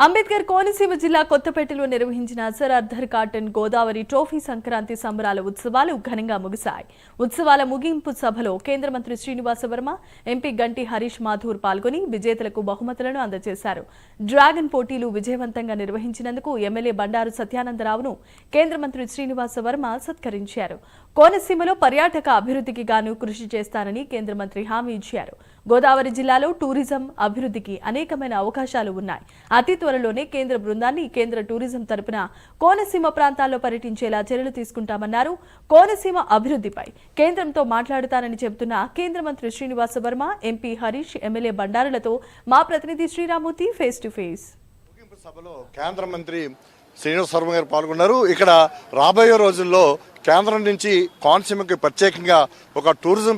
అంబేద్కర్ కోనసీమ జిల్లా కొత్తపేటలో నిర్వహించిన sir Arthur cotton Godavari trophy Sankranti సంబరాల ఉత్సవాలు ఘనంగా ముగిశాయి. ఉత్సవాల ముగింపు సభలో కేంద్ర మంత్రి శ్రీనివాస వర్మ, ఎంపీ గంటి హరీష్ మాథూర్ పాల్గొని విజేతలకు బహుమతులను అందజేశారు. డ్రాగన్ పోటీలు విజయవంతంగా నిర్వహించినందుకు ఎమ్మెల్యే బండారు సత్యానందరావును కేంద్ర మంత్రి శ్రీనివాస వర్మ సత్కరించారు. కోనసీమలో పర్యాటక అభివృద్ధికి గాను కృషి చేస్తానని కేంద్ర మంత్రి హామీ ఇచ్చారు. గోదావరి జిల్లాలో టూరిజం అభివృద్ధికి అనేకమైన అవకాశాలు ఉన్నాయి. అతి త్వరలోనే కేంద్ర బృందాన్ని కేంద్ర టూరిజం తరపున కోనసీమ ప్రాంతాల్లో పర్యటించేలా చర్యలు తీసుకుంటామన్నారు. కోనసీమ అభివృద్ధిపై కేంద్రంతో మాట్లాడుతానని చెబుతున్న కేంద్ర మంత్రి శ్రీనివాస వర్మ, ఎంపీ హరీష్, ఎమ్మెల్యే బండారులతో మా ప్రతినిధి శ్రీరామూర్తి ఫేస్ టు ఫేస్. సభలో కేంద్ర మంత్రి శ్రీనివాస వర్మ గారు పాల్గొన్నారు. ఇక్కడ రాబోయే రోజుల్లో కేంద్రం నుంచి కోనసీమకి ప్రత్యేకంగా ఒక టూరిజం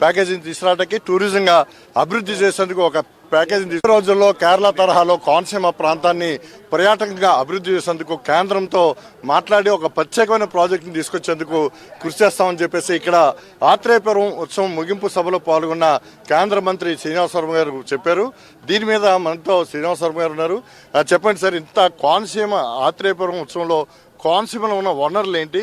ప్యాకేజీని తీసుకురావడానికి, టూరిజంగా అభివృద్ధి చేసేందుకు ఒక ప్యాకేజీని రోజుల్లో కేరళ తరహాలో కోనసీమ ప్రాంతాన్ని పర్యాటకంగా అభివృద్ధి చేసేందుకు కేంద్రంతో మాట్లాడి ఒక ప్రత్యేకమైన ప్రాజెక్టును తీసుకొచ్చేందుకు కృషి చేస్తామని చెప్పేసి ఇక్కడ ఆత్రేయపురం ఉత్సవం ముగింపు సభలో పాల్గొన్న కేంద్ర మంత్రి శ్రీనివాస వర్మ గారు చెప్పారు. దీని మీద మనతో శ్రీనివాస వర్మ గారు ఉన్నారు. చెప్పండి సార్, ఇంత కోనసీమ ఆత్రేయపురం ఉత్సవంలో కోనసీమలో ఉన్న వనరులు ఏంటి,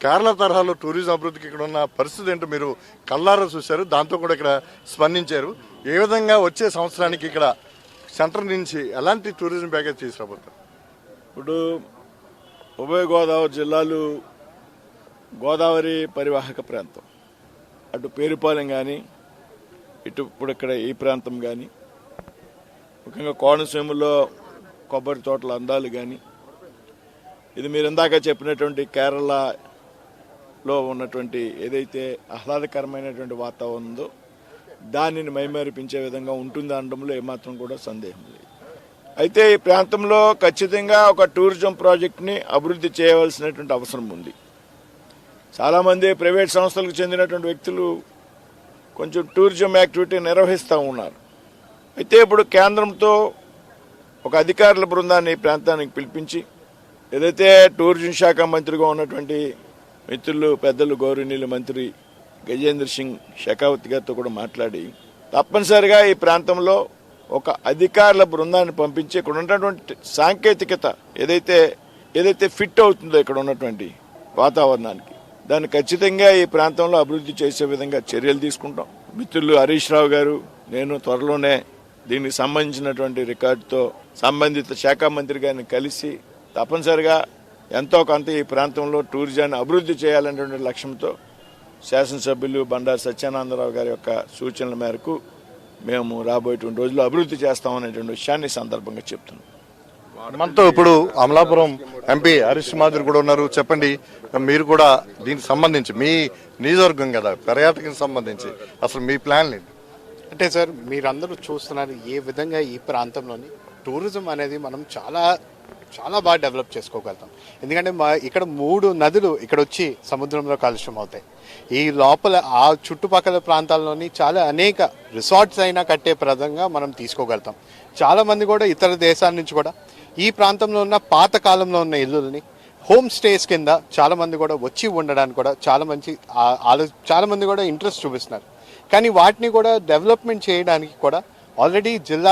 కేరళ తరహాలో టూరిజం అభివృద్ధికి ఇక్కడ ఉన్న పరిస్థితి ఏంటో మీరు కళ్ళారా చూశారు, దాంతో కూడా ఇక్కడ స్పందించారు. ఏ విధంగా వచ్చే సంవత్సరానికి ఇక్కడ సెంటర్ నుంచి ఎలాంటి టూరిజం ప్యాకేజ్ తీసుకురాబోతారు? ఇప్పుడు ఉభయ గోదావరి జిల్లాలు గోదావరి పరివాహక ప్రాంతం. అటు పేరుపాలెం కానీ, ఇటు ఇప్పుడు ఇక్కడ ఈ ప్రాంతం కానీ, ముఖ్యంగా కోనసీమలో కొబ్బరి తోటల అందాలు కానీ, ఇది మీరు ఇందాక చెప్పినటువంటి కేరళలో ఉన్నటువంటి ఏదైతే ఆహ్లాదకరమైనటువంటి వాతావరణం ఉందో దానిని మైమరిపించే విధంగా ఉంటుంది అనడంలో ఏమాత్రం కూడా సందేహం లేదు. అయితే ఈ ప్రాంతంలో ఖచ్చితంగా ఒక టూరిజం ప్రాజెక్ట్ని అభివృద్ధి చేయవలసినటువంటి అవసరం ఉంది. చాలామంది ప్రైవేట్ సంస్థలకు చెందినటువంటి వ్యక్తులు కొంచెం టూరిజం యాక్టివిటీ నిర్వహిస్తూ ఉన్నారు. అయితే ఇప్పుడు కేంద్రంతో ఒక అధికారుల బృందాన్ని ఈ ప్రాంతానికి పిలిపించి, ఏదైతే టూరిజం శాఖ మంత్రిగా ఉన్నటువంటి మిత్రులు పెద్దలు గౌరవనీయులు మంత్రి గజేంద్ర సింగ్ షెకావత్ గారితో కూడా మాట్లాడి తప్పనిసరిగా ఈ ప్రాంతంలో ఒక అధికారుల బృందాన్ని పంపించి ఇక్కడ ఉన్నటువంటి సాంకేతికత ఏదైతే ఫిట్ అవుతుందో ఇక్కడ ఉన్నటువంటి వాతావరణానికి, దాన్ని ఖచ్చితంగా ఈ ప్రాంతంలో అభివృద్ధి చేసే విధంగా చర్యలు తీసుకుంటాం. మిత్రులు హరీష్ రావు గారు, నేను త్వరలోనే దీనికి సంబంధించినటువంటి రికార్డుతో సంబంధిత శాఖ మంత్రి గారిని కలిసి తప్పనిసరిగా ఎంతో కొంత ఈ ప్రాంతంలో టూరిజాన్ని అభివృద్ధి చేయాలనేటువంటి లక్ష్యంతో శాసనసభ్యులు బండారు సత్యానందరావు గారి యొక్క సూచనల మేరకు మేము రాబోయేటువంటి రోజుల్లో అభివృద్ధి చేస్తామనేటువంటి విషయాన్ని సందర్భంగా చెప్తున్నాం. మనతో ఇప్పుడు అమలాపురం ఎంపీ హరీష్ మాథూర్ కూడా ఉన్నారు. చెప్పండి, మీరు కూడా దీనికి సంబంధించి మీ నియోజకవర్గం కదా, పర్యాటకం సంబంధించి అసలు మీ ప్లాన్ ఏంటి? అంటే సార్, మీరందరూ చూస్తున్నారు ఏ విధంగా ఈ ప్రాంతంలోని టూరిజం అనేది మనం చాలా చాలా బాగా డెవలప్ చేసుకోగలుగుతాం. ఎందుకంటే ఇక్కడ 3 నదులు ఇక్కడ వచ్చి సముద్రంలో కాలుష్యం అవుతాయి. ఈ లోపల ఆ చుట్టుపక్కల ప్రాంతాల్లోని చాలా అనేక రిసార్ట్స్ అయినా కట్టే ప్రదంగా మనం తీసుకోగలుగుతాం. చాలామంది కూడా ఇతర దేశాల నుంచి కూడా ఈ ప్రాంతంలో ఉన్న పాత కాలంలో ఉన్న ఇల్లుల్ని హోమ్ స్టేస్ కింద చాలామంది కూడా వచ్చి ఉండడానికి కూడా చాలా మంది కూడా ఇంట్రెస్ట్ చూపిస్తున్నారు. కానీ వాటిని కూడా డెవలప్మెంట్ చేయడానికి కూడా ఆల్రెడీ జిల్లా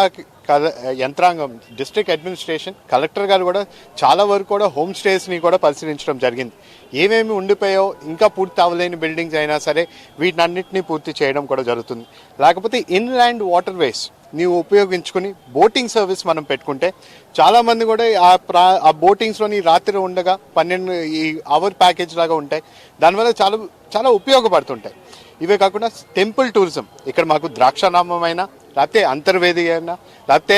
యంత్రాంగం, డిస్ట్రిక్ట్ అడ్మినిస్ట్రేషన్, కలెక్టర్ గారు కూడా చాలా వరకు కూడా హోమ్ స్టేస్ని కూడా పరిశీలించడం జరిగింది. ఏమేమి ఉండిపోయో ఇంకా పూర్తి అవ్వలేని బిల్డింగ్స్ అయినా సరే వీటినన్నింటినీ పూర్తి చేయడం కూడా జరుగుతుంది. లేకపోతే ఇన్లాండ్ వాటర్ వేస్ నీవు ఉపయోగించుకుని బోటింగ్ సర్వీస్ మనం పెట్టుకుంటే చాలామంది కూడా ఆ బోటింగ్స్లోని రాత్రి ఉండగా 12 ఈ అవర్ ప్యాకేజ్ లాగా ఉంటాయి. దానివల్ల చాలా చాలా ఉపయోగపడుతుంటాయి. ఇవే కాకుండా టెంపుల్ టూరిజం, ఇక్కడ మాకు ద్రాక్షారామం అయినా, లేకపోతే అంతర్వేది అయినా, లేకపోతే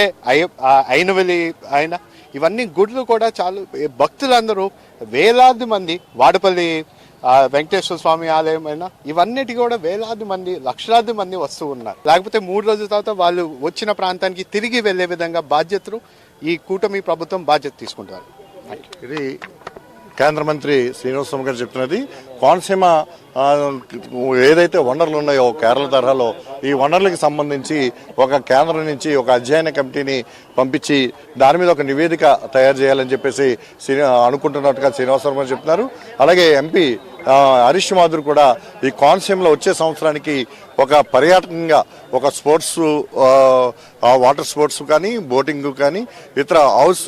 అయినవెలి అయినా, ఇవన్నీ గుడ్లు కూడా చాలా భక్తులందరూ వేలాది మంది, వాడపల్లి వెంకటేశ్వర స్వామి ఆలయం అయినా, ఇవన్నిటి కూడా వేలాది మంది, లక్షలాది మంది వస్తూ ఉన్నారు. లేకపోతే 3 రోజుల తర్వాత వాళ్ళు వచ్చిన ప్రాంతానికి తిరిగి వెళ్లే విధంగా బాధ్యతలు ఈ కూటమి ప్రభుత్వం బాధ్యత తీసుకుంటారు. ఇది కేంద్ర మంత్రి శ్రీనివాస వర్మ గారు చెప్తున్నది. కోనసీమ ఏదైతే వనరులు ఉన్నాయో కేరళ తరహాలో, ఈ వనరులకు సంబంధించి ఒక కేంద్రం నుంచి ఒక అధ్యయన కమిటీని పంపించి దాని మీద ఒక నివేదిక తయారు చేయాలని చెప్పేసి అనుకుంటున్నట్టుగా శ్రీనివాస వర్మ చెప్తున్నారు. అలాగే ఎంపీ హరీష్ మాథూర్ కూడా ఈ కోనసీమలో వచ్చే సంవత్సరానికి ఒక పర్యాటకంగా ఒక స్పోర్ట్స్ వాటర్ స్పోర్ట్స్ కానీ బోటింగ్ కానీ ఇతర హౌస్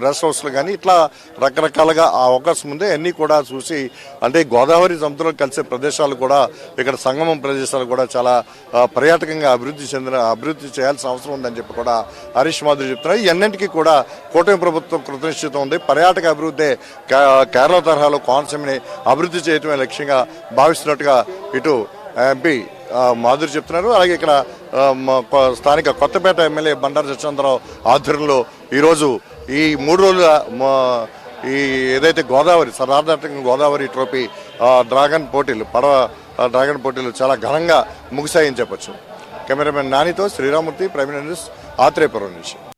రెస్ట్ హౌస్లు కానీ ఇట్లా రకరకాలుగా ఆ అవకాశం ఉంది. అన్నీ కూడా చూసి అంటే గోదావరి సముద్రంలో కలిసే ప్రదేశాలు కూడా ఇక్కడ సంగమం ప్రదేశాలు కూడా చాలా పర్యాటకంగా అభివృద్ధి చేయాల్సిన అవసరం ఉందని చెప్పి కూడా హరీష్ మాధురి చెప్తున్నారు. ఇవన్నింటికీ కూడా కూటమి ప్రభుత్వం కృతనిశ్చితం ఉంది. పర్యాటక అభివృద్ధి కేరళ తరహాలో కోనసీమని అభివృద్ధి చేయటమే లక్ష్యంగా భావిస్తున్నట్టుగా ఇటు ఎంపీ మాధురి చెప్తున్నారు. అలాగే ఇక్కడ స్థానిక కొత్తపేట ఎమ్మెల్యే బండారు సత్యేంద్రరావు ఆధ్వర్యంలో ఈరోజు ఈ 3 రోజుల ఈ ఏదైతే గోదావరి సర్దార్థకంగా గోదావరి ట్రోఫీ డ్రాగన్ పోటీలు చాలా ఘనంగా ముగిశాయని చెప్పొచ్చు. కెమెరామెన్ నానితో శ్రీరామూర్తి, ప్రైమ్ న్యూస్, ఆత్రేయపురం నుంచి.